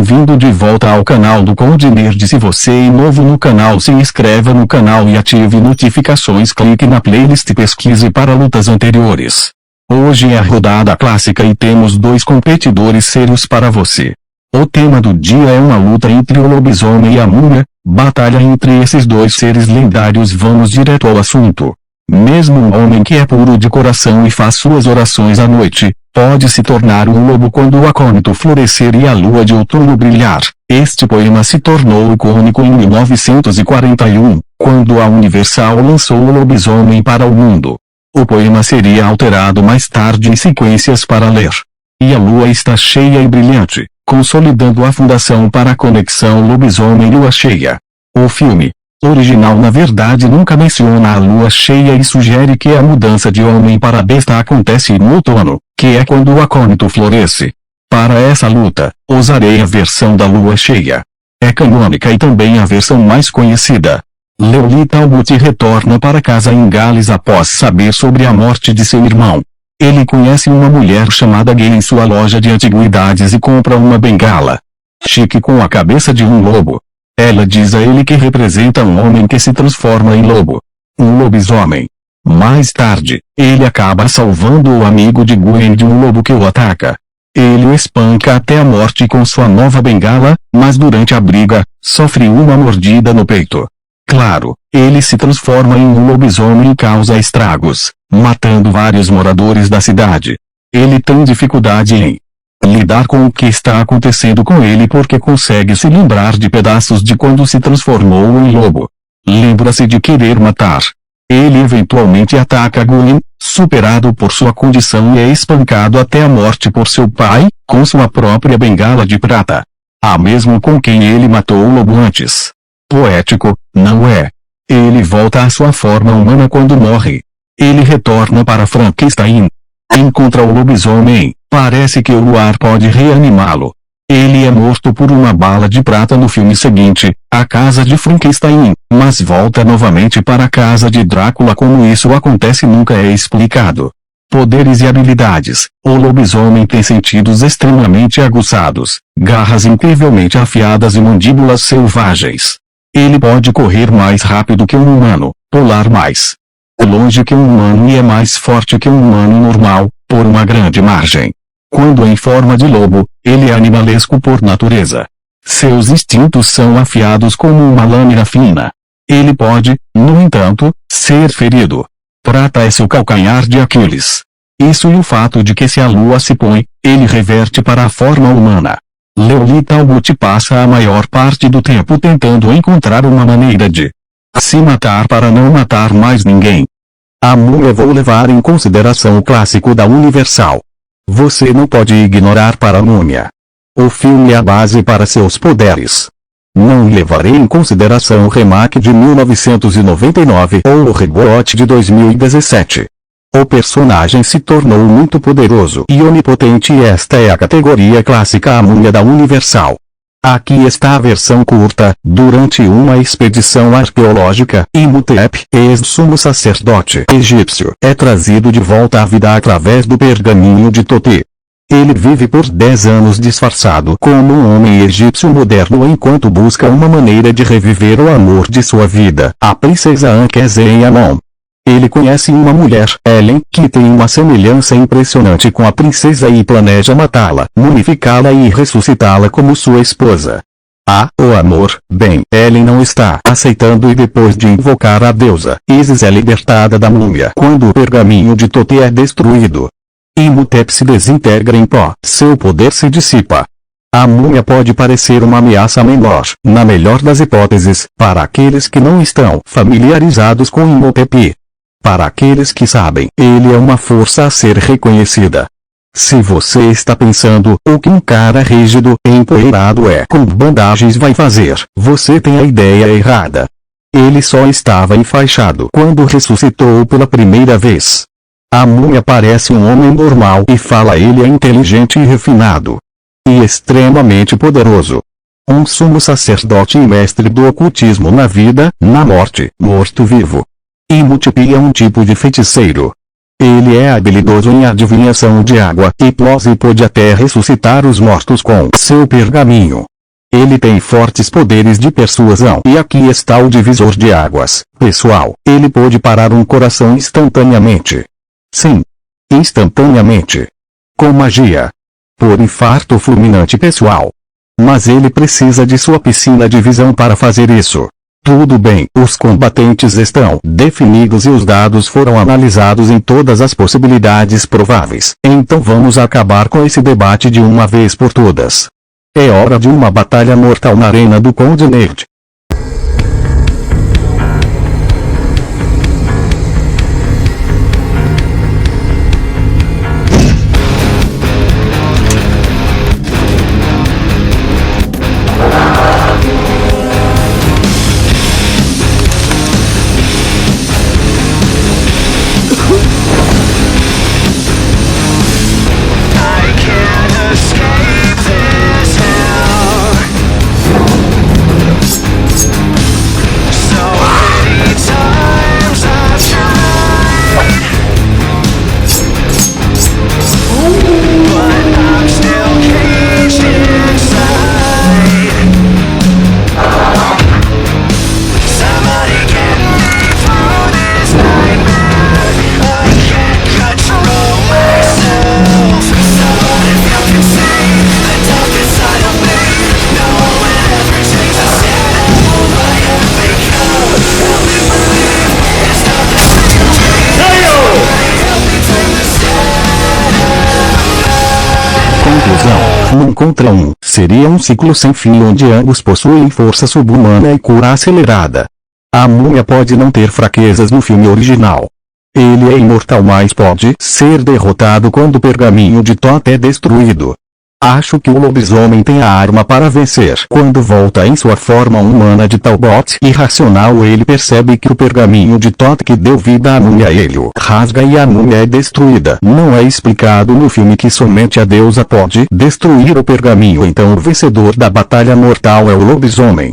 Bem-vindo de volta ao canal do Conde Nerd. Se você é novo no canal, se inscreva no canal e ative notificações. Clique na playlist e pesquise para lutas anteriores. Hoje é a rodada clássica e temos dois competidores sérios para você. O tema do dia é uma luta entre o lobisomem e a múmia, batalha entre esses dois seres lendários. Vamos direto ao assunto. Mesmo um homem que é puro de coração e faz suas orações à noite, pode se tornar um lobo quando o acônito florescer e a lua de outono brilhar. Este poema se tornou icônico em 1941, quando a Universal lançou o lobisomem para o mundo. O poema seria alterado mais tarde em sequências para ler. E a lua está cheia e brilhante, consolidando a fundação para a conexão lobisomem-lua cheia. O filme original na verdade nunca menciona a lua cheia e sugere que a mudança de homem para besta acontece no outono, que é quando o acônito floresce. Para essa luta, usarei a versão da lua cheia. É canônica e também a versão mais conhecida. Leoli Talbot retorna para casa em Gales após saber sobre a morte de seu irmão. Ele conhece uma mulher chamada Gay em sua loja de antiguidades e compra uma bengala chique com a cabeça de um lobo. Ela diz a ele que representa um homem que se transforma em lobo. Um lobisomem. Mais tarde, ele acaba salvando o amigo de Gwen de um lobo que o ataca. Ele o espanca até a morte com sua nova bengala, mas durante a briga, sofre uma mordida no peito. Claro, ele se transforma em um lobisomem e causa estragos, matando vários moradores da cidade. Ele tem dificuldade em lidar com o que está acontecendo com ele porque consegue se lembrar de pedaços de quando se transformou em lobo. Lembra-se de querer matar. Ele eventualmente ataca Gwen, superado por sua condição, e é espancado até a morte por seu pai, com sua própria bengala de prata. A mesmo com quem ele matou o lobo antes. Poético, não é? Ele volta à sua forma humana quando morre. Ele retorna para Frankenstein. Encontra o lobisomem. Parece que o luar pode reanimá-lo. Ele é morto por uma bala de prata no filme seguinte, A Casa de Frankenstein, mas volta novamente para a casa de Drácula. Como isso acontece nunca é explicado. Poderes e habilidades. O lobisomem tem sentidos extremamente aguçados, garras incrivelmente afiadas e mandíbulas selvagens. Ele pode correr mais rápido que um humano, pular mais longe que um humano e é mais forte que um humano normal, por uma grande margem. Quando em forma de lobo, ele é animalesco por natureza. Seus instintos são afiados como uma lâmina fina. Ele pode, no entanto, ser ferido. Prata é seu calcanhar de Aquiles. Isso e o fato de que se a lua se põe, ele reverte para a forma humana. Leoli Talbot passa a maior parte do tempo tentando encontrar uma maneira de se matar para não matar mais ninguém. A múmia. Vou levar em consideração o clássico da Universal. Você não pode ignorar para a múmia. O filme é a base para seus poderes. Não levarei em consideração o remake de 1999 ou o reboot de 2017. O personagem se tornou muito poderoso e onipotente e esta é a categoria clássica. A múmia da Universal. Aqui está a versão curta. Durante uma expedição arqueológica, Imhotep, ex-sumo sacerdote egípcio, é trazido de volta à vida através do pergaminho de Toti. Ele vive por 10 anos disfarçado como um homem egípcio moderno enquanto busca uma maneira de reviver o amor de sua vida, a princesa Ankhesenamun. Ele conhece uma mulher, Ellen, que tem uma semelhança impressionante com a princesa e planeja matá-la, mumificá-la e ressuscitá-la como sua esposa. O amor, bem, Ellen não está aceitando e depois de invocar a deusa, Isis é libertada da múmia quando o pergaminho de Toti é destruído. Imhotep se desintegra em pó, seu poder se dissipa. A múmia pode parecer uma ameaça menor, na melhor das hipóteses, para aqueles que não estão familiarizados com Imhotep. Para aqueles que sabem, ele é uma força a ser reconhecida. Se você está pensando, o que um cara rígido, empoeirado com bandagens vai fazer, você tem a ideia errada. Ele só estava enfaixado quando ressuscitou pela primeira vez. A múmia parece um homem normal e fala. Ele é inteligente e refinado. E extremamente poderoso. Um sumo sacerdote e mestre do ocultismo na vida, na morte, morto-vivo. Imhotep é um tipo de feiticeiro. Ele é habilidoso em adivinhação de água e pode até ressuscitar os mortos com seu pergaminho. Ele tem fortes poderes de persuasão. E aqui está o divisor de águas, pessoal. Ele pôde parar um coração instantaneamente. Sim. Instantaneamente. Com magia. Por infarto fulminante, pessoal. Mas ele precisa de sua piscina de visão para fazer isso. Tudo bem, os combatentes estão definidos e os dados foram analisados em todas as possibilidades prováveis. Então vamos acabar com esse debate de uma vez por todas. É hora de uma batalha mortal na arena do Conde Nerd. Um contra um seria um ciclo sem fim onde ambos possuem força subhumana e cura acelerada. A múmia pode não ter fraquezas no filme original. Ele é imortal, mas pode ser derrotado quando o pergaminho de Thoth é destruído. Acho que o lobisomem tem a arma para vencer. Quando volta em sua forma humana de Talbot irracional, ele percebe que o pergaminho de Thoth que deu vida à múmia ele o rasga e a múmia é destruída. Não é explicado no filme que somente a deusa pode destruir o pergaminho, então o vencedor da batalha mortal é o lobisomem.